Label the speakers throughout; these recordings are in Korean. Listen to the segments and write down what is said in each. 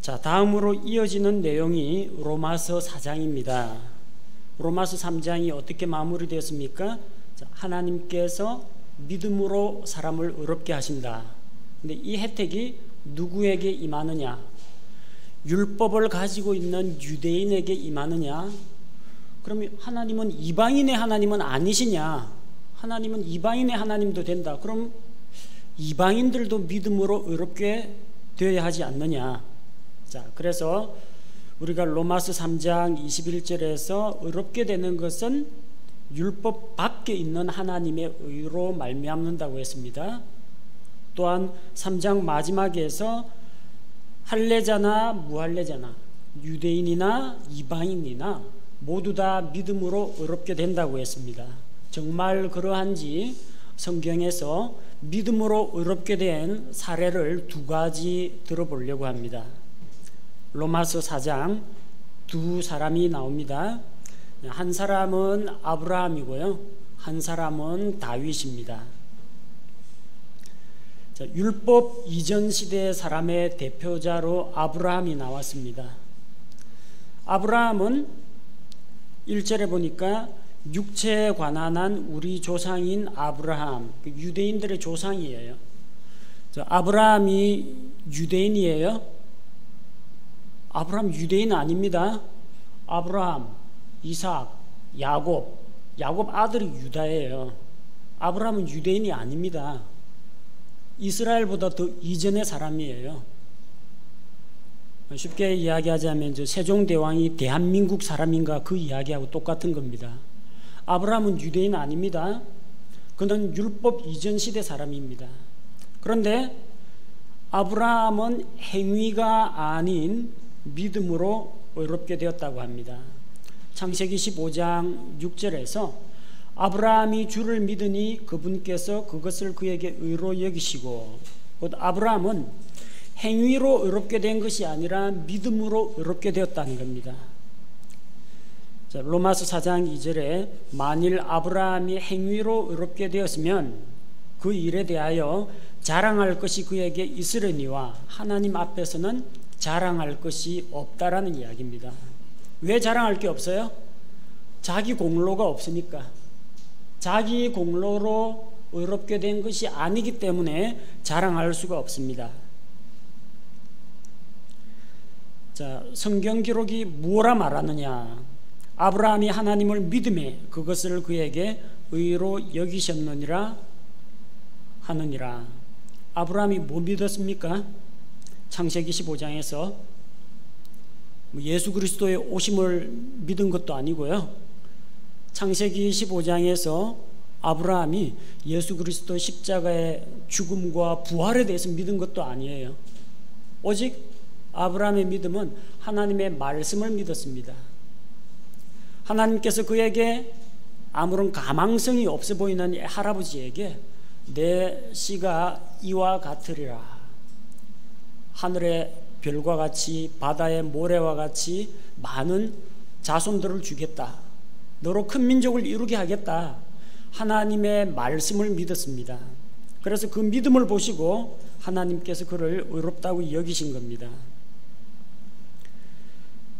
Speaker 1: 자, 다음으로 이어지는 내용이 로마서 4장입니다. 로마서 3장이 어떻게 마무리되었습니까? 자, 하나님께서 믿음으로 사람을 의롭게 하신다. 근데 이 혜택이 누구에게 임하느냐? 율법을 가지고 있는 유대인에게 임하느냐? 그러면 하나님은 이방인의 하나님은 아니시냐? 하나님은 이방인의 하나님도 된다. 그럼 이방인들도 믿음으로 의롭게 되어야 하지 않느냐? 자, 그래서 우리가 로마서 3장 21절에서 의롭게 되는 것은 율법 밖에 있는 하나님의 의로 말미암는다고 했습니다. 또한 3장 마지막에서 할례자나 무할례자나 유대인이나 이방인이나 모두 다 믿음으로 의롭게 된다고 했습니다. 정말 그러한지 성경에서 믿음으로 의롭게 된 사례를 두 가지 들어보려고 합니다. 로마서 4장 두 사람이 나옵니다. 한 사람은 아브라함이고요, 한 사람은 다윗입니다. 자, 율법 이전 시대 사람의 대표자로 아브라함이 나왔습니다. 아브라함은 1절에 보니까 육체에 관한한 우리 조상인 아브라함, 유대인들의 조상이에요. 아브라함이 유대인이에요? 아브라함 유대인 아닙니다. 아브라함, 이삭, 야곱 아들이 유다예요. 아브라함은 유대인이 아닙니다. 이스라엘보다 더 이전의 사람이에요. 쉽게 이야기하자면 세종대왕이 대한민국 사람인가 그 이야기하고 똑같은 겁니다. 아브라함은 유대인 아닙니다. 그는 율법 이전 시대 사람입니다. 그런데 아브라함은 행위가 아닌 믿음으로 의롭게 되었다고 합니다. 창세기 15장 6절에서 아브라함이 주를 믿으니 그분께서 그것을 그에게 의로 여기시고, 곧 아브라함은 행위로 의롭게 된 것이 아니라 믿음으로 의롭게 되었다는 겁니다. 자, 로마서 4장 2절에 만일 아브라함이 행위로 의롭게 되었으면 그 일에 대하여 자랑할 것이 그에게 있으려니와 하나님 앞에서는 자랑할 것이 없다라는 이야기입니다. 왜 자랑할 게 없어요? 자기 공로가 없으니까. 자기 공로로 의롭게 된 것이 아니기 때문에 자랑할 수가 없습니다. 자, 성경 기록이 뭐라 말하느냐? 아브라함이 하나님을 믿음에 그것을 그에게 의로 여기셨느니라 하느니라. 아브라함이 뭐 믿었습니까? 창세기 15장에서 예수 그리스도의 오심을 믿은 것도 아니고요, 창세기 15장에서 아브라함이 예수 그리스도 십자가의 죽음과 부활에 대해서 믿은 것도 아니에요. 오직 아브라함의 믿음은 하나님의 말씀을 믿었습니다. 하나님께서 그에게 아무런 가망성이 없어 보이는 할아버지에게 내 씨가 이와 같으리라, 하늘의 별과 같이 바다의 모래와 같이 많은 자손들을 주겠다, 너로 큰 민족을 이루게 하겠다, 하나님의 말씀을 믿었습니다. 그래서 그 믿음을 보시고 하나님께서 그를 의롭다고 여기신 겁니다.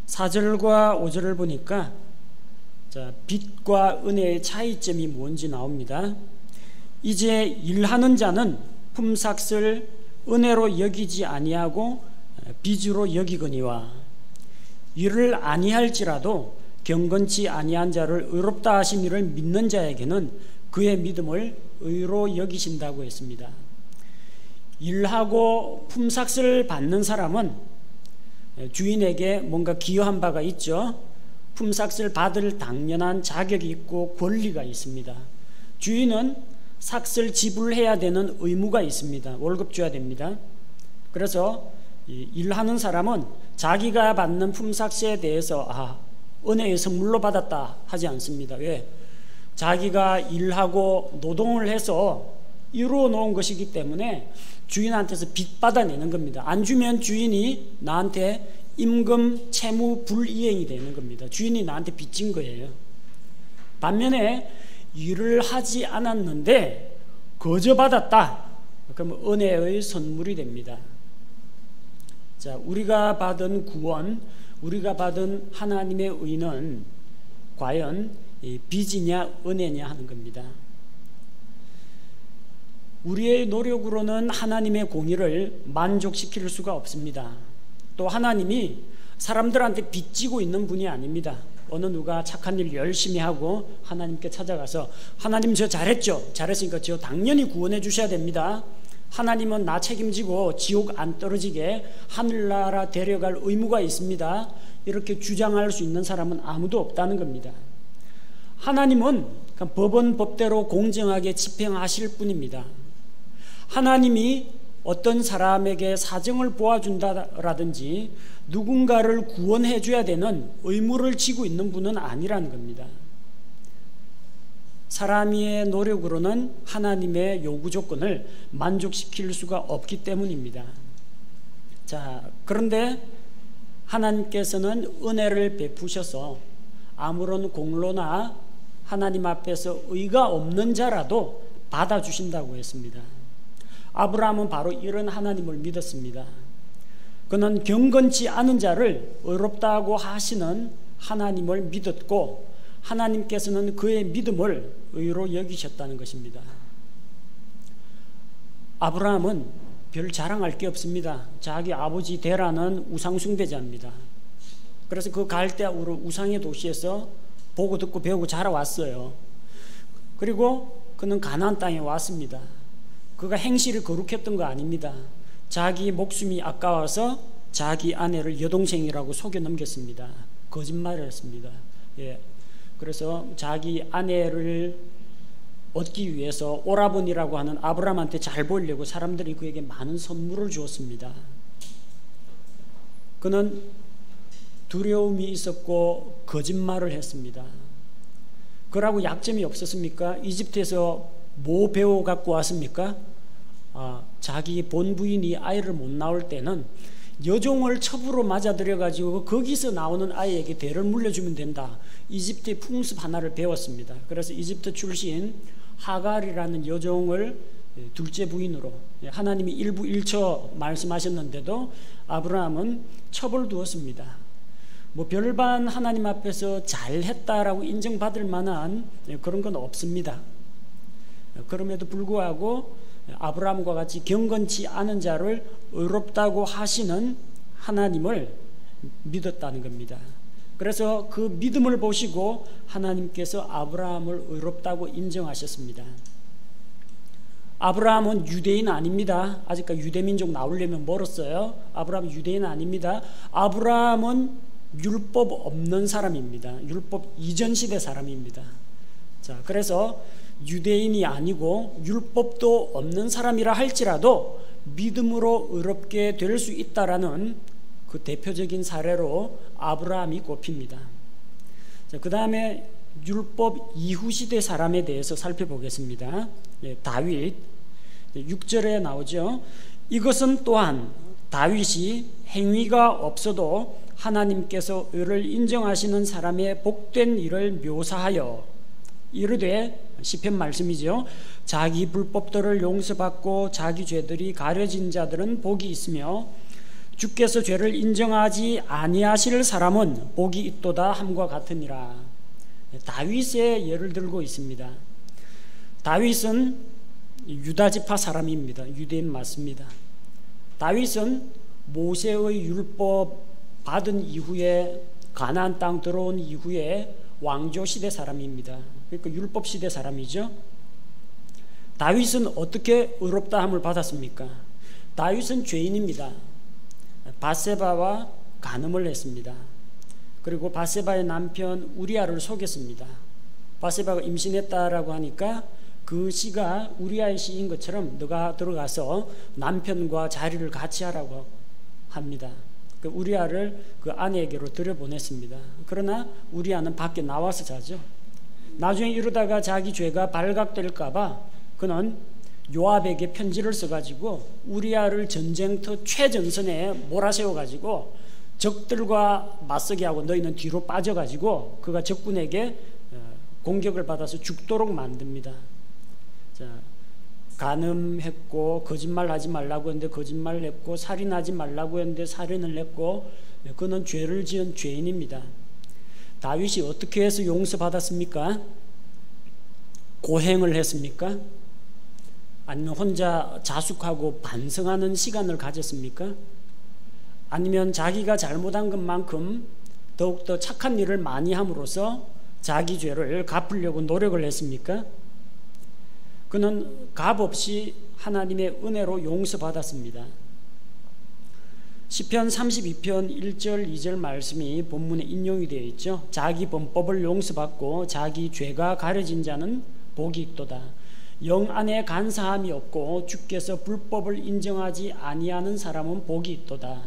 Speaker 1: 4절과 5절을 보니까 자, 빚과 은혜의 차이점이 뭔지 나옵니다. 이제 일하는 자는 품삯을 은혜로 여기지 아니하고 빚으로 여기거니와 일을 아니할지라도 경건치 아니한 자를 의롭다 하신 이를 믿는 자에게는 그의 믿음을 의로 여기신다고 했습니다. 일하고 품삯을 받는 사람은 주인에게 뭔가 기여한 바가 있죠. 품삯을 받을 당연한 자격이 있고 권리가 있습니다. 주인은 삭을 지불해야 되는 의무가 있습니다. 월급 줘야 됩니다. 그래서 일하는 사람은 자기가 받는 품삯에 대해서 은혜의 선물로 받았다 하지 않습니다. 왜? 자기가 일하고 노동을 해서 이루어 놓은 것이기 때문에 주인한테서 빚 받아내는 겁니다. 안 주면 주인이 나한테 임금 채무 불이행이 되는 겁니다. 주인이 나한테 빚진 거예요. 반면에 일을 하지 않았는데 거저 받았다, 그러면 은혜의 선물이 됩니다. 자, 우리가 받은 구원, 우리가 받은 하나님의 의는 과연 빚이냐 은혜냐 하는 겁니다. 우리의 노력으로는 하나님의 공의를 만족시킬 수가 없습니다. 또 하나님이 사람들한테 빚지고 있는 분이 아닙니다. 어느 누가 착한 일 열심히 하고 하나님께 찾아가서 하나님 저 잘했죠? 잘했으니까 저 당연히 구원해 주셔야 됩니다. 하나님은 나 책임지고 지옥 안 떨어지게 하늘나라 데려갈 의무가 있습니다. 이렇게 주장할 수 있는 사람은 아무도 없다는 겁니다. 하나님은 법은 법대로 공정하게 집행하실 뿐입니다. 하나님이 어떤 사람에게 사정을 보아준다라든지 누군가를 구원해 줘야 되는 의무를 지고 있는 분은 아니라는 겁니다. 사람의 노력으로는 하나님의 요구 조건을 만족시킬 수가 없기 때문입니다. 자, 그런데 하나님께서는 은혜를 베푸셔서 아무런 공로나 하나님 앞에서 의가 없는 자라도 받아주신다고 했습니다. 아브라함은 바로 이런 하나님을 믿었습니다. 그는 경건치 않은 자를 의롭다고 하시는 하나님을 믿었고 하나님께서는 그의 믿음을 의로 여기셨다는 것입니다. 아브라함은 별 자랑할 게 없습니다. 자기 아버지 데라는 우상숭배자입니다. 그래서 그 갈대아우르 우상의 도시에서 보고 듣고 배우고 자라왔어요. 그리고 그는 가나안 땅에 왔습니다. 그가 행실이 거룩했던 거 아닙니다. 자기 목숨이 아까워서 자기 아내를 여동생이라고 속여 넘겼습니다. 거짓말을 했습니다. 예. 그래서 자기 아내를 얻기 위해서 오라버니라고 하는 아브라함한테 잘 보이려고 사람들이 그에게 많은 선물을 주었습니다. 그는 두려움이 있었고 거짓말을 했습니다. 그러고 약점이 없었습니까? 이집트에서 뭐 배워 갖고 왔습니까? 자기 본부인이 아이를 못 낳을 때는 여종을 첩으로 맞아들여 가지고 거기서 나오는 아이에게 대를 물려주면 된다. 이집트의 풍습 하나를 배웠습니다. 그래서 이집트 출신 하갈이라는 여종을 둘째 부인으로, 하나님이 일부 일처 말씀하셨는데도 아브라함은 첩을 두었습니다. 뭐 별반 하나님 앞에서 잘했다라고 인정받을 만한 그런 건 없습니다. 그럼에도 불구하고 아브라함과 같이 경건치 않은 자를 의롭다고 하시는 하나님을 믿었다는 겁니다. 그래서 그 믿음을 보시고 하나님께서 아브라함을 의롭다고 인정하셨습니다. 아브라함은 유대인 아닙니다. 아직까지 유대민족 나오려면 멀었어요. 아브라함은 유대인 아닙니다. 아브라함은 율법 없는 사람입니다. 율법 이전 시대 사람입니다. 자, 그래서 유대인이 아니고 율법도 없는 사람이라 할지라도 믿음으로 의롭게 될 수 있다라는 그 대표적인 사례로 아브라함이 꼽힙니다. 그 다음에 율법 이후 시대 사람에 대해서 살펴보겠습니다. 다윗 6절에 나오죠. 이것은 또한 다윗이 행위가 없어도 하나님께서 의를 인정하시는 사람의 복된 일을 묘사하여 이르되, 시편 말씀이죠. 자기 불법들을 용서받고 자기 죄들이 가려진 자들은 복이 있으며 주께서 죄를 인정하지 아니하실 사람은 복이 있도다 함과 같으니라. 다윗의 예를 들고 있습니다. 다윗은 유다지파 사람입니다. 유대인 맞습니다. 다윗은 모세의 율법 받은 이후에 가나안 땅 들어온 이후에 왕조 시대 사람입니다. 그러니까 율법 시대 사람이죠. 다윗은 어떻게 의롭다함을 받았습니까? 다윗은 죄인입니다. 밧세바와 간음을 했습니다. 그리고 밧세바의 남편 우리아를 속였습니다. 밧세바가 임신했다라고 하니까 그 시가 우리아의 시인 것처럼 너가 들어가서 남편과 자리를 같이 하라고 합니다. 그 우리아를 그 아내에게로 들여보냈습니다. 그러나 우리아는 밖에 나와서 자죠. 나중에 이러다가 자기 죄가 발각될까봐 그는 요압에게 편지를 써가지고 우리아를 전쟁터 최전선에 몰아세워가지고 적들과 맞서게 하고 너희는 뒤로 빠져가지고 그가 적군에게 공격을 받아서 죽도록 만듭니다. 자, 간음했고 거짓말하지 말라고 했는데 거짓말을 했고 살인하지 말라고 했는데 살인을 했고 그는 죄를 지은 죄인입니다. 다윗이 어떻게 해서 용서받았습니까? 고행을 했습니까? 아니면 혼자 자숙하고 반성하는 시간을 가졌습니까? 아니면 자기가 잘못한 것만큼 더욱더 착한 일을 많이 함으로써 자기 죄를 갚으려고 노력을 했습니까? 그는 값없이 하나님의 은혜로 용서받았습니다. 시편 32편 1절 2절 말씀이 본문에 인용이 되어 있죠. 자기 범법을 용서받고 자기 죄가 가려진 자는 복이 있도다. 영 안에 간사함이 없고 주께서 불법을 인정하지 아니하는 사람은 복이 있도다.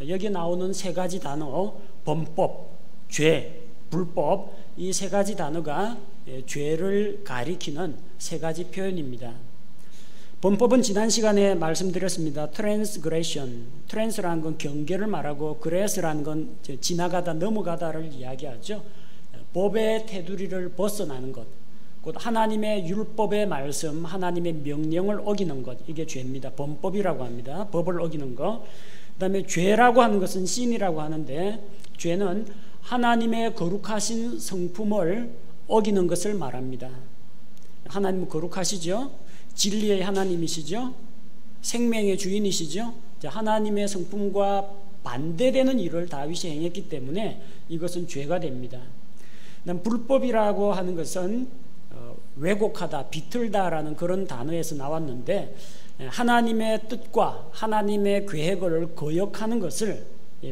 Speaker 1: 여기 나오는 세 가지 단어, 범법, 죄, 불법, 이 세 가지 단어가 죄를 가리키는 세 가지 표현입니다. 범법은 지난 시간에 말씀드렸습니다. transgression, trans라는 건 경계를 말하고 grace라는 건 지나가다 넘어가다를 이야기하죠. 법의 테두리를 벗어나는 것, 곧 하나님의 율법의 말씀, 하나님의 명령을 어기는 것, 이게 죄입니다. 범법이라고 합니다. 법을 어기는 것. 그 다음에 죄라고 하는 것은 sin이라고 하는데, 죄는 하나님의 거룩하신 성품을 어기는 것을 말합니다. 하나님은 거룩하시죠. 진리의 하나님이시죠. 생명의 주인이시죠. 하나님의 성품과 반대되는 일을 다윗이 행했기 때문에 이것은 죄가 됩니다. 불법이라고 하는 것은 왜곡하다, 비틀다라는 그런 단어에서 나왔는데, 하나님의 뜻과 하나님의 계획을 거역하는 것을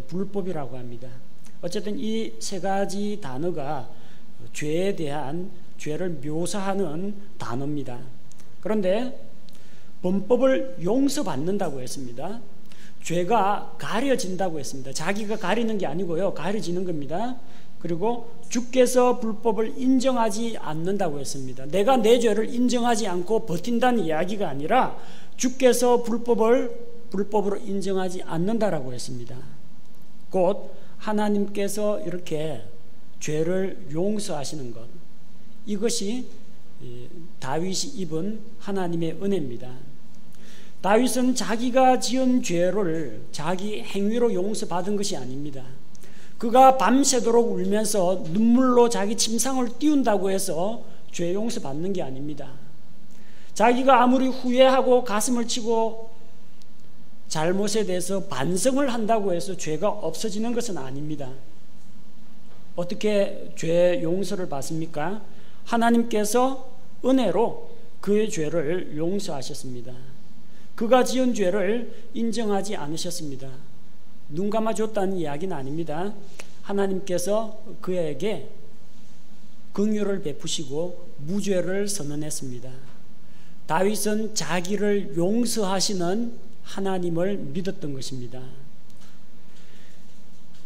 Speaker 1: 불법이라고 합니다. 어쨌든 이 세 가지 단어가 죄에 대한 죄를 묘사하는 단어입니다. 그런데 범법을 용서받는다고 했습니다. 죄가 가려진다고 했습니다. 자기가 가리는 게 아니고요, 가려지는 겁니다. 그리고 주께서 불법을 인정하지 않는다고 했습니다. 내가 내 죄를 인정하지 않고 버틴다는 이야기가 아니라 주께서 불법으로 인정하지 않는다라고 했습니다. 곧 하나님께서 이렇게 죄를 용서하시는 것, 이것이 다윗이 입은 하나님의 은혜입니다. 다윗은 자기가 지은 죄를 자기 행위로 용서받은 것이 아닙니다. 그가 밤새도록 울면서 눈물로 자기 침상을 띄운다고 해서 죄 용서받는 게 아닙니다. 자기가 아무리 후회하고 가슴을 치고 잘못에 대해서 반성을 한다고 해서 죄가 없어지는 것은 아닙니다. 어떻게 죄 용서를 받습니까? 하나님께서 은혜로 그의 죄를 용서하셨습니다. 그가 지은 죄를 인정하지 않으셨습니다. 눈 감아줬다는 이야기는 아닙니다. 하나님께서 그에게 긍휼을 베푸시고 무죄를 선언했습니다. 다윗은 자기를 용서하시는 하나님을 믿었던 것입니다.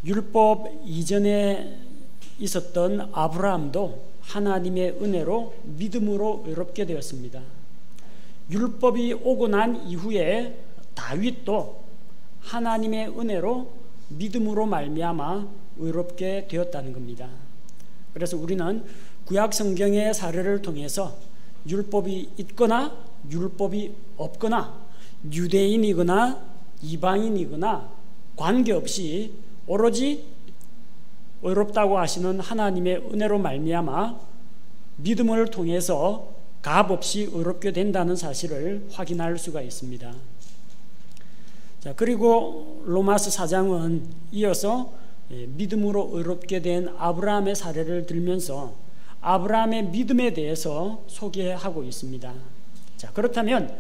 Speaker 1: 율법 이전에 있었던 아브라함도 하나님의 은혜로 믿음으로 의롭게 되었습니다. 율법이 오고 난 이후에 다윗도 하나님의 은혜로 믿음으로 말미암아 의롭게 되었다는 겁니다. 그래서 우리는 구약 성경의 사례를 통해서 율법이 있거나 율법이 없거나 유대인이거나 이방인이거나 관계없이 오로지 의롭다고 하시는 하나님의 은혜로 말미암아 믿음을 통해서 값없이 의롭게 된다는 사실을 확인할 수가 있습니다. 자, 그리고 로마서 4장은 이어서 믿음으로 의롭게 된 아브라함의 사례를 들면서 아브라함의 믿음에 대해서 소개하고 있습니다. 자, 그렇다면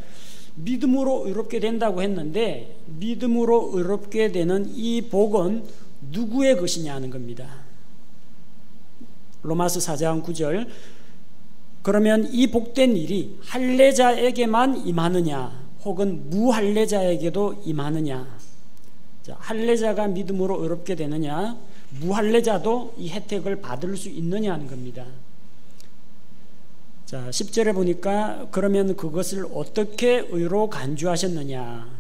Speaker 1: 믿음으로 의롭게 된다고 했는데 믿음으로 의롭게 되는 이 복은 누구의 것이냐 하는 겁니다. 로마서 4장 9절, 그러면 이 복된 일이 할례자에게만 임하느냐 혹은 무할례자에게도 임하느냐. 자, 할례자가 믿음으로 의롭게 되느냐, 무할례자도 이 혜택을 받을 수 있느냐 하는 겁니다. 자, 10절에 보니까 그러면 그것을 어떻게 의로 간주하셨느냐,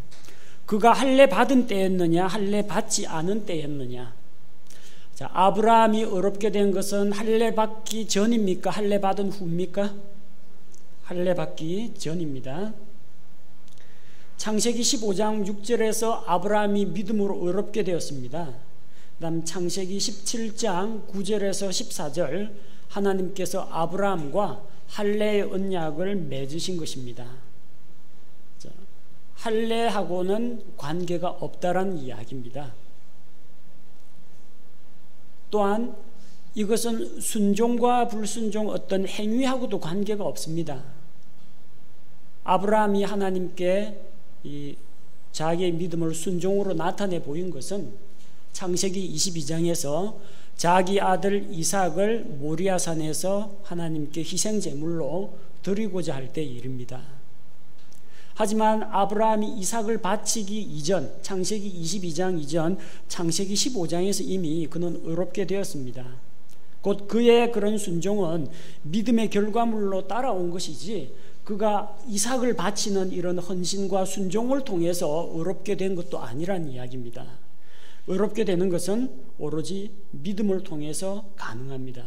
Speaker 1: 그가 할례 받은 때였느냐 할례 받지 않은 때였느냐. 자, 아브라함이 의롭게 된 것은 할례 받기 전입니까 할례 받은 후입니까? 할례 받기 전입니다. 창세기 15장 6절에서 아브라함이 믿음으로 의롭게 되었습니다. 그다음 창세기 17장 9절에서 14절 하나님께서 아브라함과 할례의 언약을 맺으신 것입니다. 할례하고는 관계가 없다라는 이야기입니다. 또한 이것은 순종과 불순종 어떤 행위하고도 관계가 없습니다. 아브라함이 하나님께 자기의 믿음을 순종으로 나타내 보인 것은 창세기 22장에서 자기 아들 이삭을 모리아산에서 하나님께 희생제물로 드리고자 할 때의 일입니다. 하지만 아브라함이 이삭을 바치기 이전, 창세기 22장 이전, 창세기 15장에서 이미 그는 의롭게 되었습니다. 곧 그의 그런 순종은 믿음의 결과물로 따라온 것이지 그가 이삭을 바치는 이런 헌신과 순종을 통해서 의롭게 된 것도 아니란 이야기입니다. 의롭게 되는 것은 오로지 믿음을 통해서 가능합니다.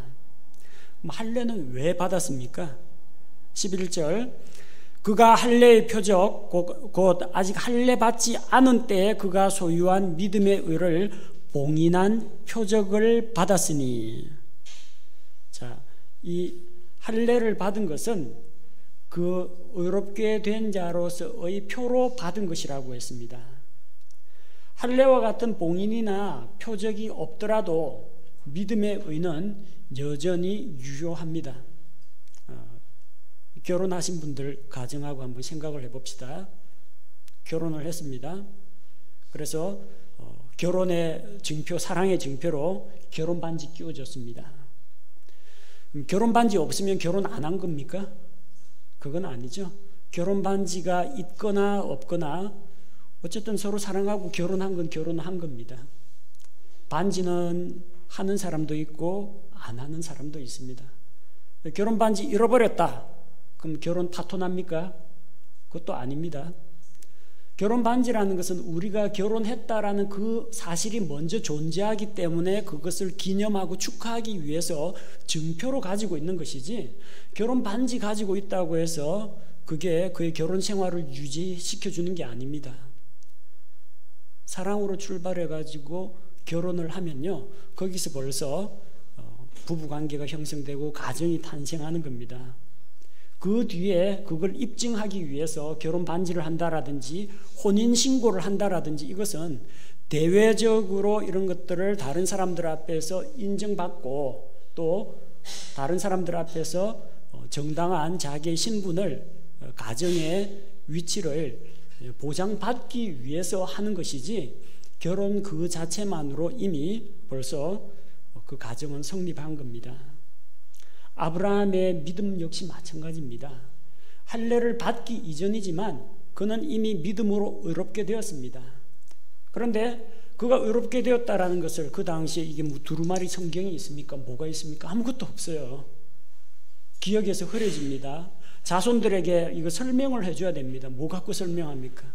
Speaker 1: 할례는 왜 받았습니까? 11절 그가 할례의 표적 곧 아직 할례 받지 않은 때에 그가 소유한 믿음의 의를 봉인한 표적을 받았으니, 자, 이 할례를 받은 것은 그 의롭게 된 자로서의 표로 받은 것이라고 했습니다. 할례와 같은 봉인이나 표적이 없더라도 믿음의 의는 여전히 유효합니다. 결혼하신 분들 가정하고 한번 생각을 해봅시다. 결혼을 했습니다. 그래서 결혼의 증표, 사랑의 증표로 결혼 반지 끼워줬습니다. 결혼 반지 없으면 결혼 안 한 겁니까? 그건 아니죠. 결혼 반지가 있거나 없거나 어쨌든 서로 사랑하고 결혼한 건 결혼한 겁니다. 반지는 하는 사람도 있고 안 하는 사람도 있습니다. 결혼 반지 잃어버렸다. 그럼 결혼 파토납니까? 그것도 아닙니다. 결혼 반지라는 것은 우리가 결혼했다라는 그 사실이 먼저 존재하기 때문에 그것을 기념하고 축하하기 위해서 증표로 가지고 있는 것이지, 결혼 반지 가지고 있다고 해서 그게 그의 결혼 생활을 유지시켜 주는 게 아닙니다. 사랑으로 출발해 가지고 결혼을 하면요, 거기서 벌써 부부관계가 형성되고 가정이 탄생하는 겁니다. 그 뒤에 그걸 입증하기 위해서 결혼 반지를 한다라든지 혼인신고를 한다라든지, 이것은 대외적으로 이런 것들을 다른 사람들 앞에서 인정받고 또 다른 사람들 앞에서 정당한 자기의 신분을, 가정의 위치를 보장받기 위해서 하는 것이지, 결혼 그 자체만으로 이미 벌써 그 가정은 성립한 겁니다. 아브라함의 믿음 역시 마찬가지입니다. 할례를 받기 이전이지만 그는 이미 믿음으로 의롭게 되었습니다. 그런데 그가 의롭게 되었다라는 것을, 그 당시에 이게 뭐 두루마리 성경이 있습니까? 뭐가 있습니까? 아무것도 없어요. 기억에서 흐려집니다. 자손들에게 이거 설명을 해줘야 됩니다. 뭐 갖고 설명합니까?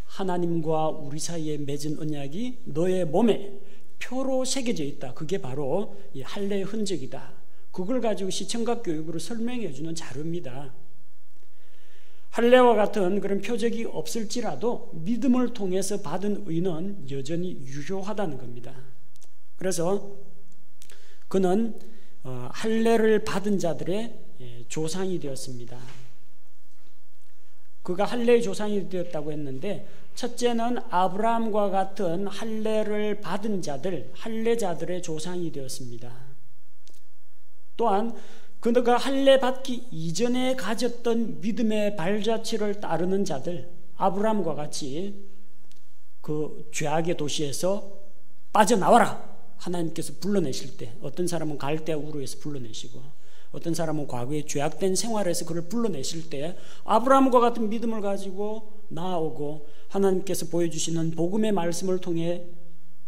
Speaker 1: 하나님과 우리 사이에 맺은 언약이 너의 몸에 표로 새겨져 있다. 그게 바로 이 할례의 흔적이다. 그걸 가지고 시청각 교육으로 설명해 주는 자료입니다. 할례와 같은 그런 표적이 없을지라도 믿음을 통해서 받은 의는 여전히 유효하다는 겁니다. 그래서 그는 할례를 받은 자들의 조상이 되었습니다. 그가 할례의 조상이 되었다고 했는데, 첫째는 아브라함과 같은 할례를 받은 자들, 할례자들의 조상이 되었습니다. 또한 그가 할례 받기 이전에 가졌던 믿음의 발자취를 따르는 자들, 아브라함과 같이 그 죄악의 도시에서 빠져나와라 하나님께서 불러내실 때, 어떤 사람은 갈대아 우르에서 불러내시고 어떤 사람은 과거에 죄악된 생활에서 그를 불러내실 때 아브라함과 같은 믿음을 가지고 나아오고, 하나님께서 보여주시는 복음의 말씀을 통해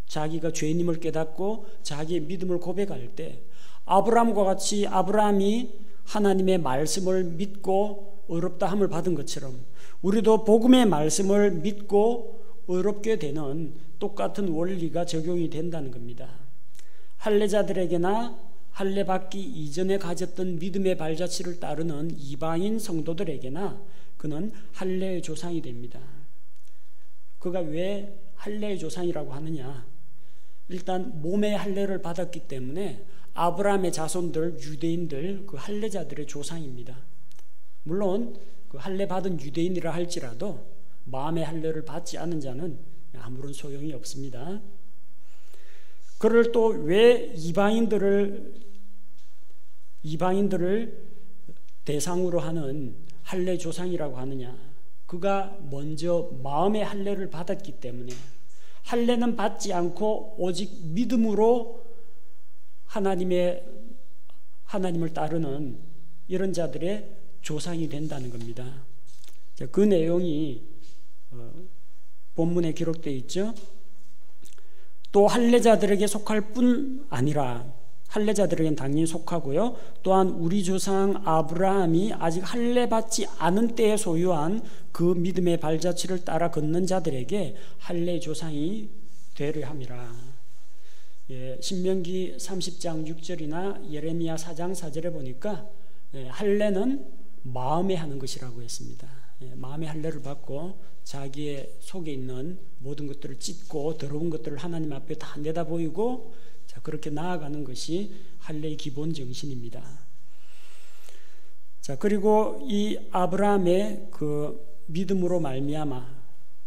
Speaker 1: 자기가 죄인임을 깨닫고 자기의 믿음을 고백할 때, 아브라함과 같이 아브라함이 하나님의 말씀을 믿고 의롭다 함을 받은 것처럼 우리도 복음의 말씀을 믿고 의롭게 되는 똑같은 원리가 적용이 된다는 겁니다. 할례자들에게나 할례 받기 이전에 가졌던 믿음의 발자취를 따르는 이방인 성도들에게나 그는 할례의 조상이 됩니다. 그가 왜 할례의 조상이라고 하느냐? 일단 몸의 할례를 받았기 때문에 아브라함의 자손들, 유대인들, 그 할례자들의 조상입니다. 물론 그 할례 받은 유대인이라 할지라도 마음의 할례를 받지 않은 자는 아무런 소용이 없습니다. 그를 또 왜 이방인들을 대상으로 하는 할례 조상이라고 하느냐? 그가 먼저 마음의 할례를 받았기 때문에 할례는 받지 않고 오직 믿음으로 하나님을 따르는 이런 자들의 조상이 된다는 겁니다. 그 내용이 본문에 기록되어 있죠. 또 할례자들에게 속할 뿐 아니라 할례자들에게는 당연히 속하고요. 또한 우리 조상 아브라함이 아직 할례 받지 않은 때에 소유한 그 믿음의 발자취를 따라 걷는 자들에게 할례 조상이 되려 함이라. 신명기 30장 6절이나 예레미야 4장 4절에 보니까 할례는 마음에 하는 것이라고 했습니다. 마음의 할례를 받고 자기의 속에 있는 모든 것들을 찢고 더러운 것들을 하나님 앞에 다 내다 보이고 그렇게 나아가는 것이 할례의 기본 정신입니다. 자, 그리고 이 아브라함의 그 믿음으로 말미암아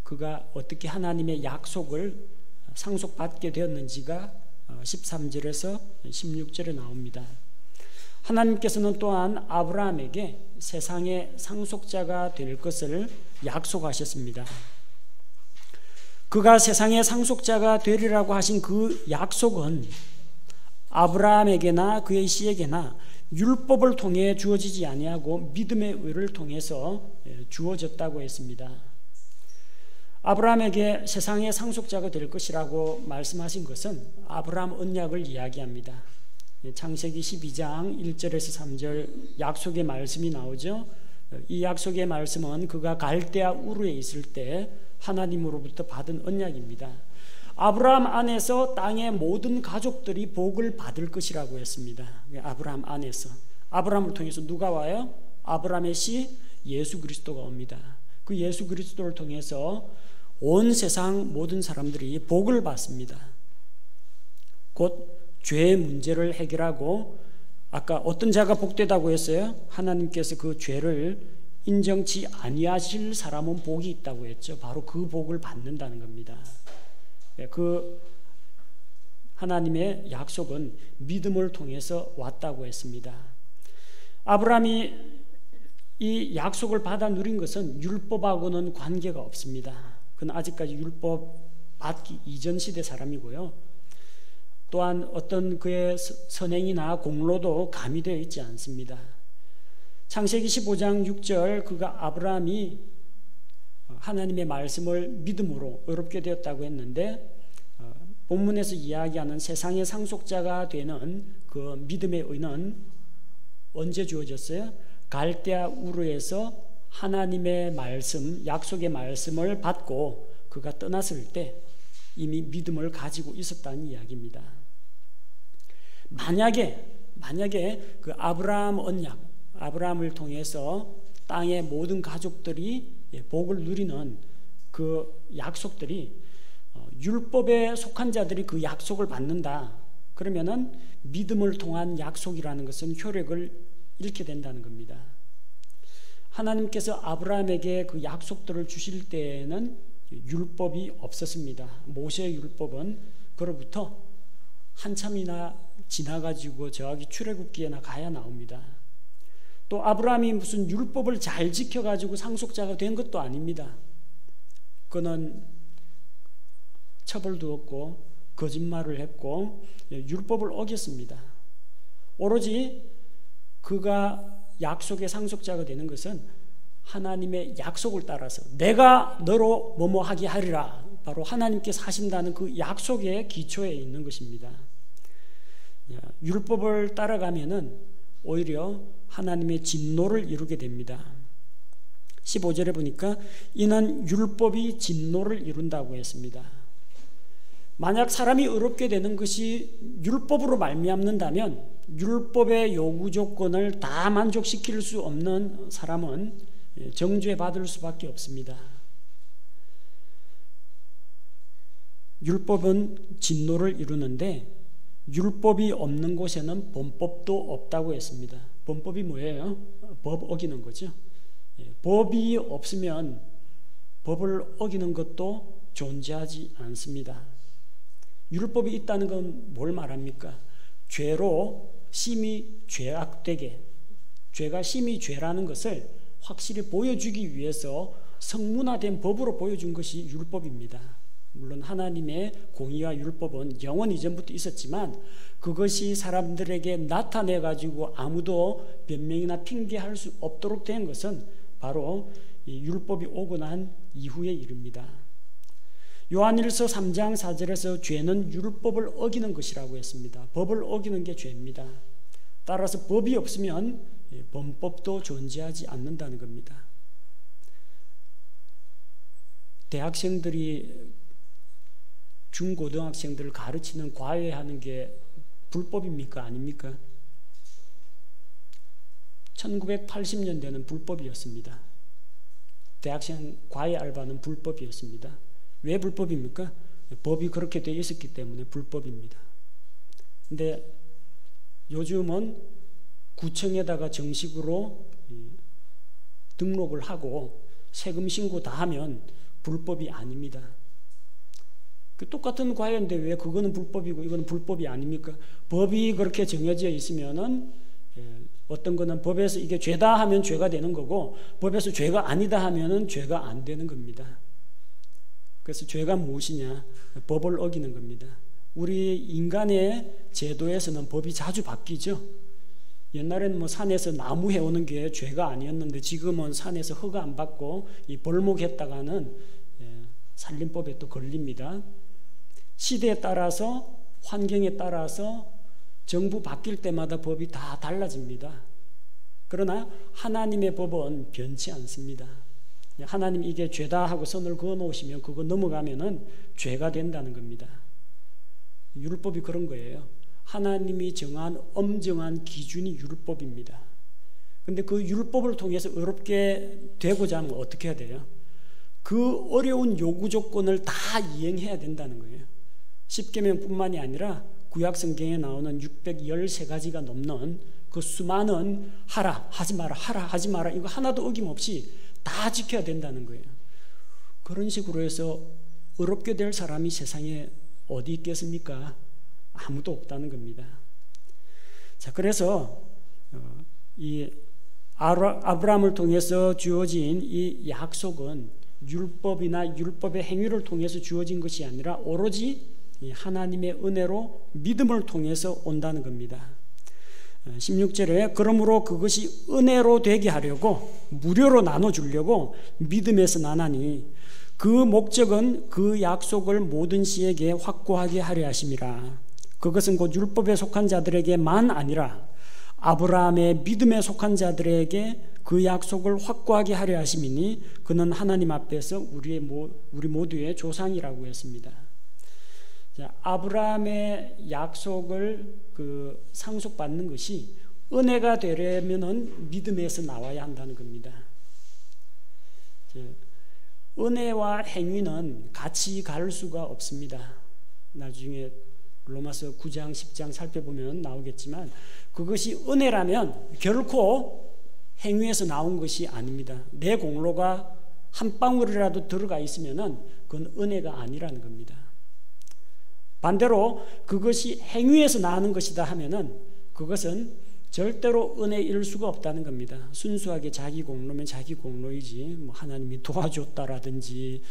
Speaker 1: 그가 어떻게 하나님의 약속을 상속받게 되었는지가 13절에서 16절에 나옵니다. 하나님께서는 또한 아브라함에게 세상의 상속자가 될 것을 약속하셨습니다. 그가 세상의 상속자가 되리라고 하신 그 약속은 아브라함에게나 그의 씨에게나 율법을 통해 주어지지 아니하고 믿음의 의를 통해서 주어졌다고 했습니다. 아브라함에게 세상의 상속자가 될 것이라고 말씀하신 것은 아브라함 언약을 이야기합니다. 창세기 12장 1절에서 3절 약속의 말씀이 나오죠. 이 약속의 말씀은 그가 갈대아 우르에 있을 때 하나님으로부터 받은 언약입니다. 아브라함 안에서 땅의 모든 가족들이 복을 받을 것이라고 했습니다. 아브라함 안에서. 아브라함을 통해서 누가 와요? 아브라함의 씨 예수 그리스도가 옵니다. 그 예수 그리스도를 통해서 온 세상 모든 사람들이 복을 받습니다. 곧 죄의 문제를 해결하고, 아까 어떤 자가 복되다고 했어요? 하나님께서 그 죄를 인정치 아니하실 사람은 복이 있다고 했죠. 바로 그 복을 받는다는 겁니다. 그 하나님의 약속은 믿음을 통해서 왔다고 했습니다. 아브라함이 이 약속을 받아 누린 것은 율법하고는 관계가 없습니다. 그는 아직까지 율법 받기 이전 시대 사람이고요. 또한 어떤 그의 선행이나 공로도 가미되어 있지 않습니다. 창세기 15장 6절 그가 아브라함이 하나님의 말씀을 믿음으로 의롭게 되었다고 했는데, 본문에서 이야기하는 세상의 상속자가 되는 그 믿음의 의는 언제 주어졌어요? 갈대아 우르에서 하나님의 말씀, 약속의 말씀을 받고 그가 떠났을 때 이미 믿음을 가지고 있었다는 이야기입니다. 만약에 그 아브라함 언약, 아브라함을 통해서 땅의 모든 가족들이 복을 누리는 그 약속들이 율법에 속한 자들이 그 약속을 받는다. 그러면은 믿음을 통한 약속이라는 것은 효력을 잃게 된다는 겁니다. 하나님께서 아브라함에게 그 약속들을 주실 때에는 율법이 없었습니다. 모세의 율법은 그로부터 한참이나 지나가지고 저기 출애굽기에나 가야 나옵니다. 또 아브라함이 무슨 율법을 잘 지켜가지고 상속자가 된 것도 아닙니다. 그는 처벌도 없고 거짓말을 했고 율법을 어겼습니다. 오로지 그가 약속의 상속자가 되는 것은 하나님의 약속을 따라서 내가 너로 뭐뭐 하게 하리라, 바로 하나님께서 하신다는 그 약속의 기초에 있는 것입니다. 율법을 따라가면은 오히려 하나님의 진노를 이루게 됩니다. 15절에 보니까 이는 율법이 진노를 이룬다고 했습니다. 만약 사람이 의롭게 되는 것이 율법으로 말미암는다면 율법의 요구 조건을 다 만족시킬 수 없는 사람은 정죄받을 수밖에 없습니다. 율법은 진노를 이루는데 율법이 없는 곳에는 범법도 없다고 했습니다. 범법이 뭐예요? 법 어기는 거죠. 법이 없으면 법을 어기는 것도 존재하지 않습니다. 율법이 있다는 건 뭘 말합니까? 죄로 심히 죄악되게, 죄가 심히 죄라는 것을 확실히 보여주기 위해서 성문화된 법으로 보여준 것이 율법입니다. 물론 하나님의 공의와 율법은 영원 이전부터 있었지만 그것이 사람들에게 나타내 가지고 아무도 변명이나 핑계할 수 없도록 된 것은 바로 이 율법이 오고 난 이후의 일입니다. 요한일서 3장 4절에서 죄는 율법을 어기는 것이라고 했습니다. 법을 어기는 게 죄입니다. 따라서 법이 없으면 범법도 존재하지 않는다는 겁니다. 대학생들이 중고등학생들을 가르치는 과외하는 게 불법입니까? 아닙니까? 1980년대는 불법이었습니다. 대학생 과외 알바는 불법이었습니다. 왜 불법입니까? 법이 그렇게 되어 있었기 때문에 불법입니다. 근데 요즘은 구청에다가 정식으로 등록을 하고 세금 신고 다 하면 불법이 아닙니다. 똑같은 과외인데 왜 그거는 불법이고 이거는 불법이 아닙니까? 법이 그렇게 정해져 있으면은 어떤 거는 법에서 이게 죄다 하면 죄가 되는 거고 법에서 죄가 아니다 하면은 죄가 안 되는 겁니다. 그래서 죄가 무엇이냐? 법을 어기는 겁니다. 우리 인간의 제도에서는 법이 자주 바뀌죠. 옛날에는 뭐 산에서 나무 해오는 게 죄가 아니었는데 지금은 산에서 허가 안 받고 이 벌목했다가는 살림법에 또 걸립니다. 시대에 따라서 환경에 따라서 정부 바뀔 때마다 법이 다 달라집니다. 그러나 하나님의 법은 변치 않습니다. 하나님 이게 죄다 하고 선을 그어 놓으시면 그거 넘어가면은 죄가 된다는 겁니다. 율법이 그런 거예요. 하나님이 정한 엄정한 기준이 율법입니다. 근데 그 율법을 통해서 어렵게 되고자 하면 어떻게 해야 돼요? 그 어려운 요구 조건을 다 이행해야 된다는 거예요. 십계명뿐만이 아니라 구약 성경에 나오는 613가지가 넘는 그 수많은 하라, 하지 마라, 하라, 하지 마라 이거 하나도 어김없이 다 지켜야 된다는 거예요. 그런 식으로 해서 어렵게 될 사람이 세상에 어디 있겠습니까? 아무도 없다는 겁니다. 자, 그래서 이 아브라함을 통해서 주어진 이 약속은 율법이나 율법의 행위를 통해서 주어진 것이 아니라 오로지 하나님의 은혜로 믿음을 통해서 온다는 겁니다. 16절에 그러므로 그것이 은혜로 되게 하려고 무료로 나눠주려고 믿음에서 나나니 그 목적은 그 약속을 모든 시에게 확고하게 하려 하심이라. 그것은 곧 율법에 속한 자들에게만 아니라 아브라함의 믿음에 속한 자들에게 그 약속을 확고하게 하려 하심이니 그는 하나님 앞에서 우리 모두의 조상이라고 했습니다. 자, 아브라함의 약속을 상속받는 것이 은혜가 되려면은 믿음에서 나와야 한다는 겁니다. 은혜와 행위는 같이 갈 수가 없습니다. 나중에 로마서 9장 10장 살펴보면 나오겠지만 그것이 은혜라면 결코 행위에서 나온 것이 아닙니다. 내 공로가 한 방울이라도 들어가 있으면은 그건 은혜가 아니라는 겁니다. 반대로 그것이 행위에서 나는 것이다 하면은 그것은 절대로 은혜일 수가 없다는 겁니다. 순수하게 자기 공로면 자기 공로이지 뭐 하나님이 도와줬다라든지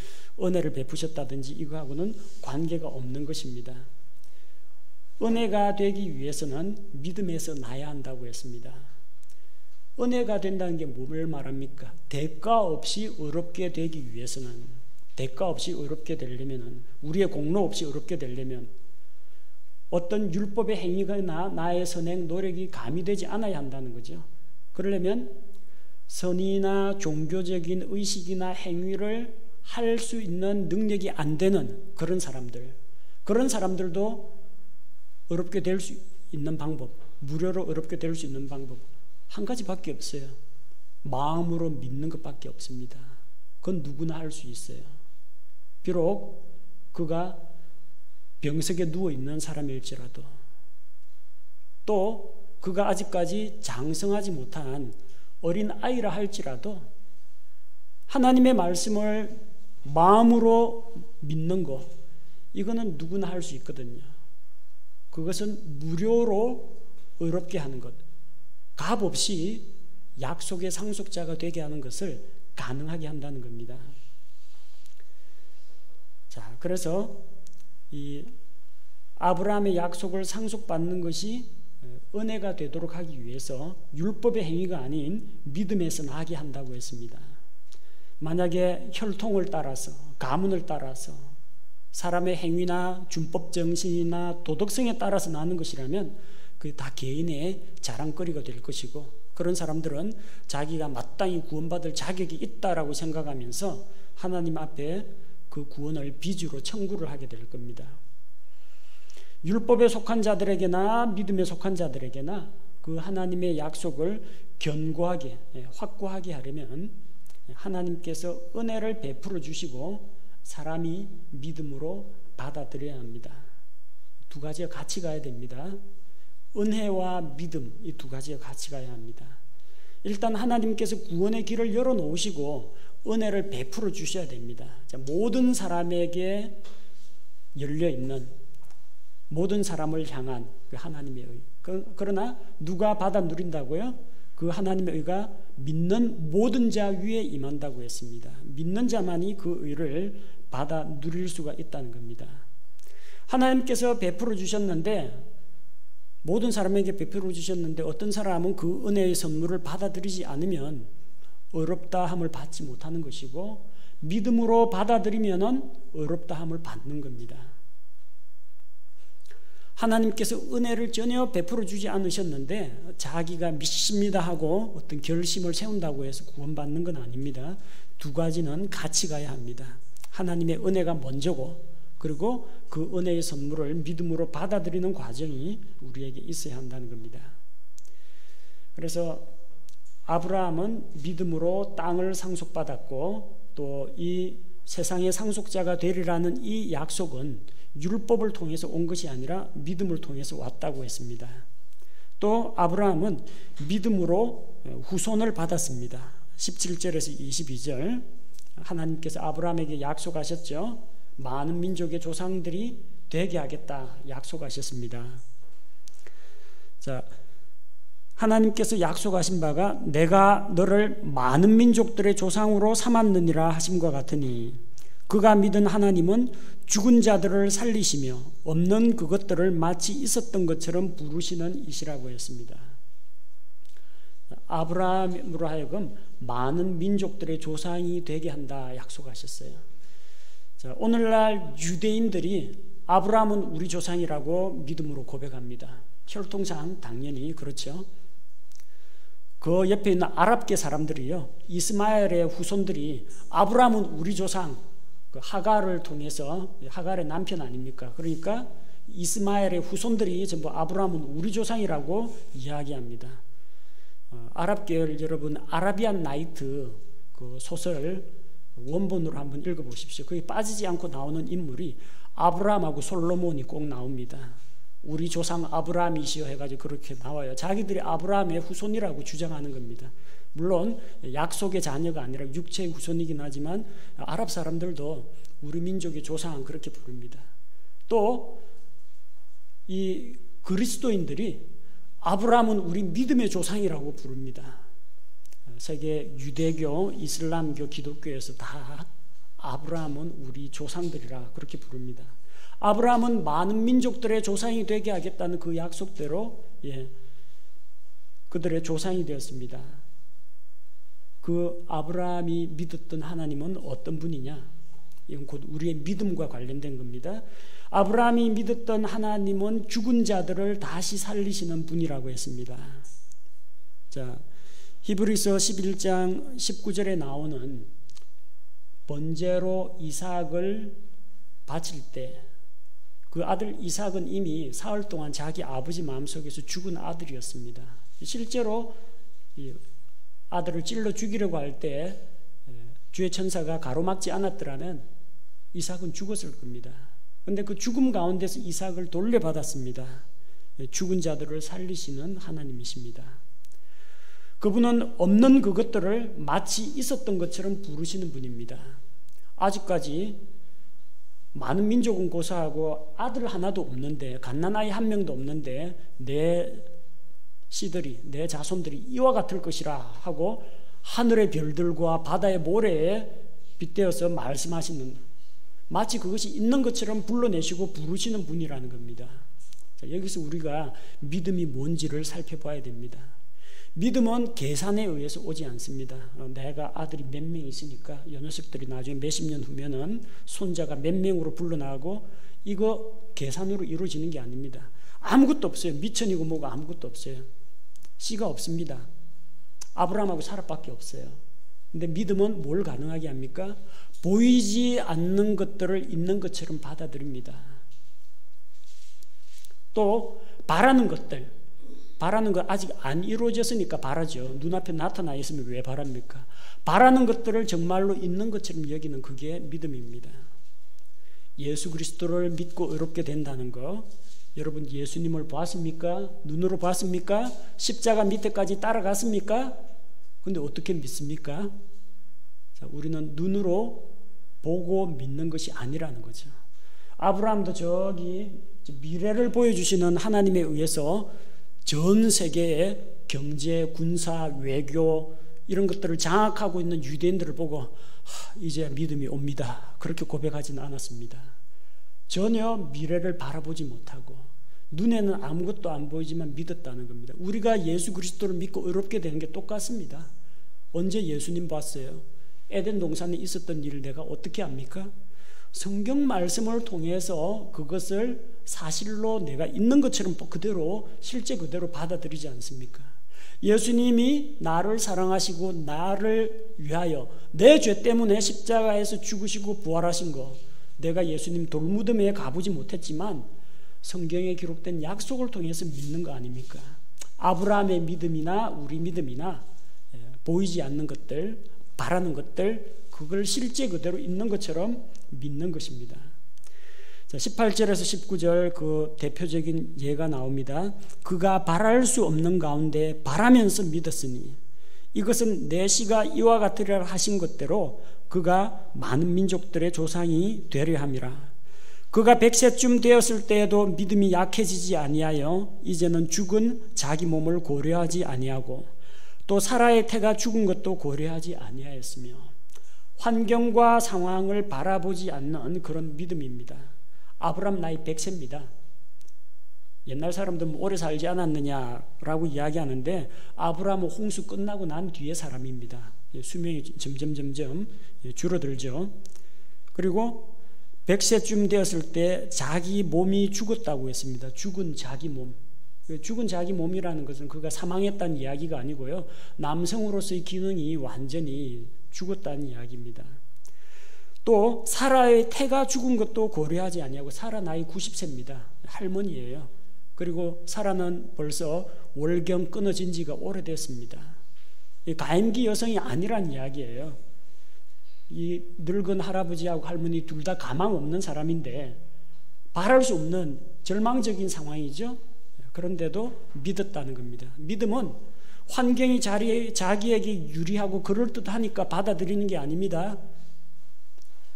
Speaker 1: 은혜를 베푸셨다든지 이거하고는 관계가 없는 것입니다. 은혜가 되기 위해서는 믿음에서 나야 한다고 했습니다. 은혜가 된다는 게 뭘 말합니까? 대가 없이 어렵게 되기 위해서는 대가 없이 어렵게 되려면 우리의 공로 없이 어렵게 되려면 어떤 율법의 행위나 나의 선행 노력이 가미되지 않아야 한다는 거죠. 그러려면 선의나 종교적인 의식이나 행위를 할 수 있는 능력이 안 되는 그런 사람들도 어렵게 될 수 있는 방법 무료로 의롭게 될 수 있는 방법 한 가지밖에 없어요. 마음으로 믿는 것밖에 없습니다. 그건 누구나 할 수 있어요. 비록 그가 병석에 누워있는 사람일지라도, 또 그가 아직까지 장성하지 못한 어린 아이라 할지라도 하나님의 말씀을 마음으로 믿는 것, 이거는 누구나 할 수 있거든요. 그것은 무료로 의롭게 하는 것, 값 없이 약속의 상속자가 되게 하는 것을 가능하게 한다는 겁니다. 자, 그래서 이 아브라함의 약속을 상속받는 것이 은혜가 되도록 하기 위해서 율법의 행위가 아닌 믿음에서 나게 한다고 했습니다. 만약에 혈통을 따라서, 가문을 따라서, 사람의 행위나 준법 정신이나 도덕성에 따라서 나는 것이라면 그게 다 개인의 자랑거리가 될 것이고, 그런 사람들은 자기가 마땅히 구원받을 자격이 있다라고 생각하면서 하나님 앞에 그 구원을 빚으로 청구를 하게 될 겁니다. 율법에 속한 자들에게나 믿음에 속한 자들에게나 그 하나님의 약속을 견고하게, 확고하게 하려면 하나님께서 은혜를 베풀어 주시고 사람이 믿음으로 받아들여야 합니다. 두 가지가 같이 가야 됩니다. 은혜와 믿음, 이 두 가지가 같이 가야 합니다. 일단 하나님께서 구원의 길을 열어놓으시고 은혜를 베풀어 주셔야 됩니다. 자, 모든 사람에게 열려있는, 모든 사람을 향한 그 하나님의 의. 그러나 누가 받아 누린다고요? 그 하나님의 의가 믿는 모든 자 위에 임한다고 했습니다. 믿는 자만이 그 의를 받아 누릴 수가 있다는 겁니다. 하나님께서 베풀어 주셨는데, 모든 사람에게 베풀어 주셨는데 어떤 사람은 그 은혜의 선물을 받아들이지 않으면 의롭다함을 받지 못하는 것이고, 믿음으로 받아들이면 의롭다함을 받는 겁니다. 하나님께서 은혜를 전혀 베풀어 주지 않으셨는데 자기가 믿습니다 하고 어떤 결심을 세운다고 해서 구원받는 건 아닙니다. 두 가지는 같이 가야 합니다. 하나님의 은혜가 먼저고, 그리고 그 은혜의 선물을 믿음으로 받아들이는 과정이 우리에게 있어야 한다는 겁니다. 그래서 아브라함은 믿음으로 땅을 상속받았고, 또 이 세상의 상속자가 되리라는 이 약속은 율법을 통해서 온 것이 아니라 믿음을 통해서 왔다고 했습니다. 또 아브라함은 믿음으로 후손을 받았습니다. 17절에서 22절 하나님께서 아브라함에게 약속하셨죠. 많은 민족의 조상들이 되게 하겠다 약속하셨습니다. 자, 하나님께서 약속하신 바가 내가 너를 많은 민족들의 조상으로 삼았느니라 하심과 같으니, 그가 믿은 하나님은 죽은 자들을 살리시며 없는 그것들을 마치 있었던 것처럼 부르시는 이시라고 했습니다. 아브라함으로 하여금 많은 민족들의 조상이 되게 한다 약속하셨어요. 자, 오늘날 유대인들이 아브라함은 우리 조상이라고 믿음으로 고백합니다. 혈통상 당연히 그렇죠. 그 옆에 있는 아랍계 사람들이요, 이스마엘의 후손들이 아브라함은 우리 조상, 그 하갈을 통해서, 하갈의 남편 아닙니까? 그러니까 이스마엘의 후손들이 전부 아브라함은 우리 조상이라고 이야기합니다. 아랍계열 여러분, 아라비안 나이트 그 소설 원본으로 한번 읽어보십시오. 거기 빠지지 않고 나오는 인물이 아브라함하고 솔로몬이 꼭 나옵니다. 우리 조상 아브라함이시여 해가지고 그렇게 나와요. 자기들이 아브라함의 후손이라고 주장하는 겁니다. 물론 약속의 자녀가 아니라 육체의 후손이긴 하지만 아랍 사람들도 우리 민족의 조상 그렇게 부릅니다. 또 이 그리스도인들이 아브라함은 우리 믿음의 조상이라고 부릅니다. 세계 유대교, 이슬람교, 기독교에서 다 아브라함은 우리 조상들이라 그렇게 부릅니다. 아브라함은 많은 민족들의 조상이 되게 하겠다는 그 약속대로 그들의 조상이 되었습니다. 그 아브라함이 믿었던 하나님은 어떤 분이냐? 이건 곧 우리의 믿음과 관련된 겁니다. 아브라함이 믿었던 하나님은 죽은 자들을 다시 살리시는 분이라고 했습니다. 자, 히브리서 11장 19절에 나오는 번제로 이삭을 바칠 때 그 아들 이삭은 이미 사흘 동안 자기 아버지 마음속에서 죽은 아들이었습니다. 실제로 이 아들을 찔러 죽이려고 할 때 주의 천사가 가로막지 않았더라면 이삭은 죽었을 겁니다. 그런데 그 죽음 가운데서 이삭을 돌려받았습니다. 죽은 자들을 살리시는 하나님이십니다. 그분은 없는 그것들을 마치 있었던 것처럼 부르시는 분입니다. 아직까지 많은 민족은 고사하고 아들 하나도 없는데, 갓난아이 한 명도 없는데 내 씨들이, 내 자손들이 이와 같을 것이라 하고 하늘의 별들과 바다의 모래에 빗대어서 말씀하시는, 마치 그것이 있는 것처럼 불러내시고 부르시는 분이라는 겁니다. 자, 여기서 우리가 믿음이 뭔지를 살펴봐야 됩니다. 믿음은 계산에 의해서 오지 않습니다. 내가 아들이 몇 명 있으니까 이 녀석들이 나중에 몇십 년 후면은 손자가 몇 명으로 불러나가고, 이거 계산으로 이루어지는 게 아닙니다. 아무것도 없어요. 미천이고 뭐고 아무것도 없어요. 씨가 없습니다. 아브라함하고 사라밖에 없어요. 근데 믿음은 뭘 가능하게 합니까? 보이지 않는 것들을 있는 것처럼 받아들입니다. 또 바라는 것들, 바라는 거 아직 안 이루어졌으니까 바라죠. 눈앞에 나타나 있으면 왜 바랍니까? 바라는 것들을 정말로 있는 것처럼 여기는, 그게 믿음입니다. 예수 그리스도를 믿고 의롭게 된다는 거, 여러분 예수님을 보았습니까? 눈으로 봤습니까? 십자가 밑에까지 따라갔습니까? 근데 어떻게 믿습니까? 자, 우리는 눈으로 보고 믿는 것이 아니라는 거죠. 아브라함도 저기 미래를 보여주시는 하나님에 의해서 전 세계의 경제, 군사, 외교 이런 것들을 장악하고 있는 유대인들을 보고 이제 믿음이 옵니다, 그렇게 고백하지는 않았습니다. 전혀 미래를 바라보지 못하고 눈에는 아무것도 안 보이지만 믿었다는 겁니다. 우리가 예수 그리스도를 믿고 의롭게 되는 게 똑같습니다. 언제 예수님 봤어요? 에덴 동산에 있었던 일을 내가 어떻게 압니까? 성경 말씀을 통해서 그것을 사실로 내가 있는 것처럼 그대로, 실제 그대로 받아들이지 않습니까? 예수님이 나를 사랑하시고 나를 위하여 내 죄 때문에 십자가에서 죽으시고 부활하신 거, 내가 예수님 돌무덤에 가보지 못했지만 성경에 기록된 약속을 통해서 믿는 거 아닙니까? 아브라함의 믿음이나 우리 믿음이나 보이지 않는 것들, 바라는 것들, 그걸 실제 그대로 있는 것처럼 믿는 것입니다. 자, 18절에서 19절 그 대표적인 예가 나옵니다. 그가 바랄 수 없는 가운데 바라면서 믿었으니 이것은 내 씨가 이와 같으리라 하신 것대로 그가 많은 민족들의 조상이 되려 함이라. 그가 100세쯤 되었을 때에도 믿음이 약해지지 아니하여 이제는 죽은 자기 몸을 고려하지 아니하고 또 사라의 태가 죽은 것도 고려하지 아니하였으며, 환경과 상황을 바라보지 않는 그런 믿음입니다. 아브라함 나이 100세입니다. 옛날 사람들은 오래 살지 않았느냐라고 이야기하는데 아브라함은 홍수 끝나고 난 뒤에 사람입니다. 수명이 점점 줄어들죠. 그리고 100세쯤 되었을 때 자기 몸이 죽었다고 했습니다. 죽은 자기 몸. 죽은 자기 몸이라는 것은 그가 사망했다는 이야기가 아니고요, 남성으로서의 기능이 완전히 죽었다는 이야기입니다. 또 사라의 태가 죽은 것도 고려하지 아니하고, 사라 나이 90세입니다. 할머니예요. 그리고 사라는 벌써 월경 끊어진 지가 오래됐습니다. 가임기 여성이 아니란 이야기예요. 이 늙은 할아버지하고 할머니 둘 다 가망 없는 사람인데 바랄 수 없는 절망적인 상황이죠. 그런데도 믿었다는 겁니다. 믿음은 환경이 자기에게 유리하고 그럴듯하니까 받아들이는 게 아닙니다.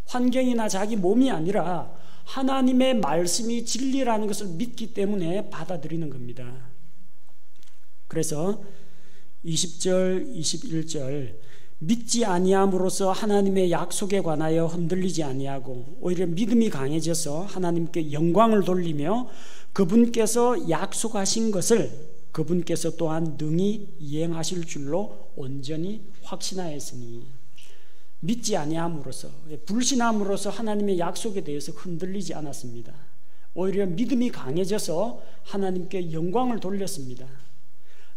Speaker 1: 환경이나 자기 몸이 아니라 하나님의 말씀이 진리라는 것을 믿기 때문에 받아들이는 겁니다. 그래서 20절, 21절 믿지 아니함으로써 하나님의 약속에 관하여 흔들리지 아니하고 오히려 믿음이 강해져서 하나님께 영광을 돌리며 그분께서 약속하신 것을 그분께서 또한 능히 이행하실 줄로 온전히 확신하였으니, 믿지 아니함으로써, 불신함으로써 하나님의 약속에 대해서 흔들리지 않았습니다. 오히려 믿음이 강해져서 하나님께 영광을 돌렸습니다.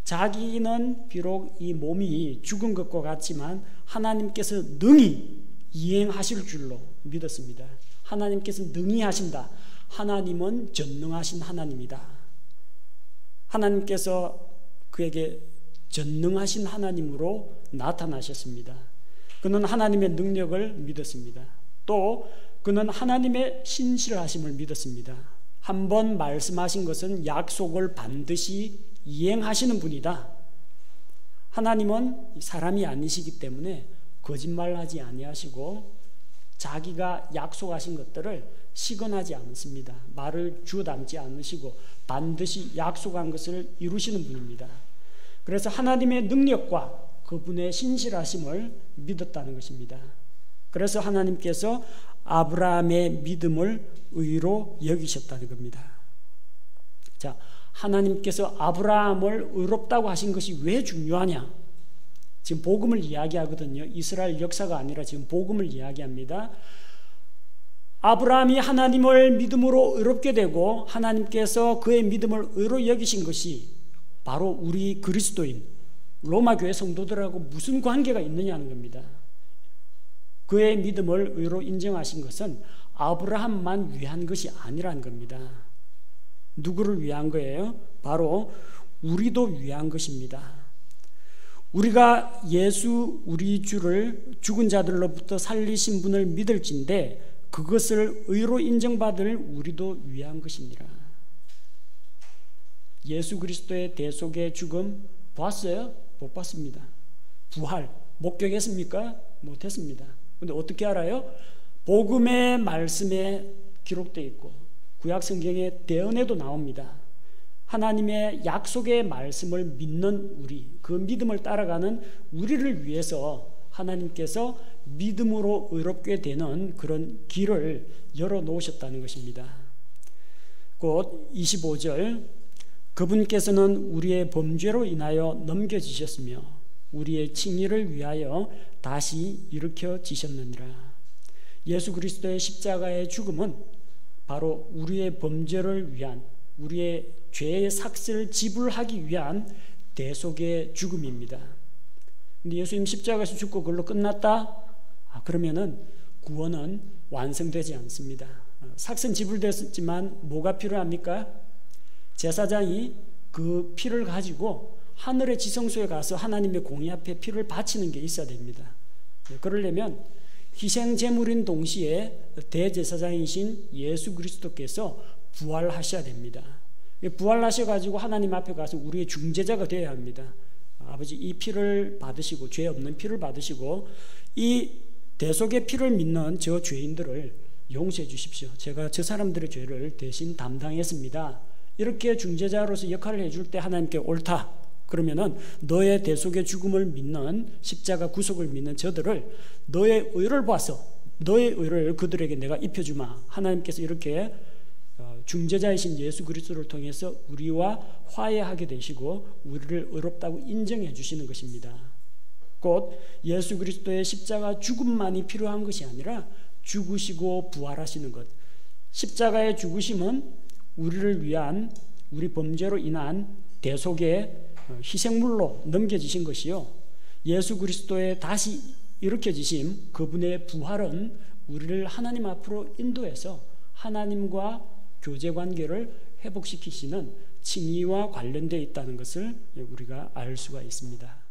Speaker 1: 자기는 비록 이 몸이 죽은 것과 같지만 하나님께서 능히 이행하실 줄로 믿었습니다. 하나님께서 능히 하신다. 하나님은 전능하신 하나님이다. 하나님께서 그에게 전능하신 하나님으로 나타나셨습니다. 그는 하나님의 능력을 믿었습니다. 또 그는 하나님의 신실하심을 믿었습니다. 한번 말씀하신 것은 약속을 반드시 이행하시는 분이다. 하나님은 사람이 아니시기 때문에 거짓말하지 아니하시고 자기가 약속하신 것들을 시건하지 않습니다. 말을 주워 담지 않으시고 반드시 약속한 것을 이루시는 분입니다. 그래서 하나님의 능력과 그분의 신실하심을 믿었다는 것입니다. 그래서 하나님께서 아브라함의 믿음을 의로 여기셨다는 겁니다. 자, 하나님께서 아브라함을 의롭다고 하신 것이 왜 중요하냐? 지금 복음을 이야기하거든요. 이스라엘 역사가 아니라 지금 복음을 이야기합니다. 아브라함이 하나님을 믿음으로 의롭게 되고 하나님께서 그의 믿음을 의로 여기신 것이 바로 우리 그리스도인 로마 교회 성도들하고 무슨 관계가 있느냐는 겁니다. 그의 믿음을 의로 인정하신 것은 아브라함만 위한 것이 아니라는 겁니다. 누구를 위한 거예요? 바로 우리도 위한 것입니다. 우리가 예수 우리 주를 죽은 자들로부터 살리신 분을 믿을진데 그것을 의로 인정받을 우리도 위한 것이니라. 예수 그리스도의 대속의 죽음 봤어요? 못 봤습니다. 부활 목격했습니까? 못했습니다. 근데 어떻게 알아요? 복음의 말씀에 기록되어 있고 구약 성경의 대언에도 나옵니다. 하나님의 약속의 말씀을 믿는 우리, 그 믿음을 따라가는 우리를 위해서 하나님께서 믿음으로 의롭게 되는 그런 길을 열어놓으셨다는 것입니다. 곧 25절, 그분께서는 우리의 범죄로 인하여 넘겨지셨으며 우리의 칭의를 위하여 다시 일으켜지셨느니라. 예수 그리스도의 십자가의 죽음은 바로 우리의 범죄를 위한, 우리의 죄의 삭슬을 지불하기 위한 대속의 죽음입니다. 근데 예수님 십자가에서 죽고 그걸로 끝났다? 그러면은 구원은 완성되지 않습니다. 삭슬 지불됐지만 뭐가 필요합니까? 제사장이 그 피를 가지고 하늘의 지성소에 가서 하나님의 공의 앞에 피를 바치는 게 있어야 됩니다. 그러려면 희생제물인 동시에 대제사장이신 예수 그리스도께서 부활하셔야 됩니다. 부활하셔가지고 하나님 앞에 가서 우리의 중재자가 되어야 합니다. 아버지, 이 피를 받으시고 죄 없는 피를 받으시고 이 대속의 피를 믿는 저 죄인들을 용서해 주십시오. 제가 저 사람들의 죄를 대신 담당했습니다. 이렇게 중재자로서 역할을 해줄 때 하나님께 옳다. 그러면은 너의 대속의 죽음을 믿는 십자가 구속을 믿는 저들을 너의 의를 봐서 너의 의를 그들에게 내가 입혀주마. 하나님께서 이렇게 중재자이신 예수 그리스도를 통해서 우리와 화해하게 되시고 우리를 의롭다고 인정해 주시는 것입니다. 곧 예수 그리스도의 십자가 죽음만이 필요한 것이 아니라 죽으시고 부활하시는 것. 십자가의 죽으심은 우리를 위한 우리 범죄로 인한 대속의 희생물로 넘겨지신 것이요, 예수 그리스도의 다시 일으켜지심, 그분의 부활은 우리를 하나님 앞으로 인도해서 하나님과 교제관계를 회복시키시는 칭의와 관련되어 있다는 것을 우리가 알 수가 있습니다.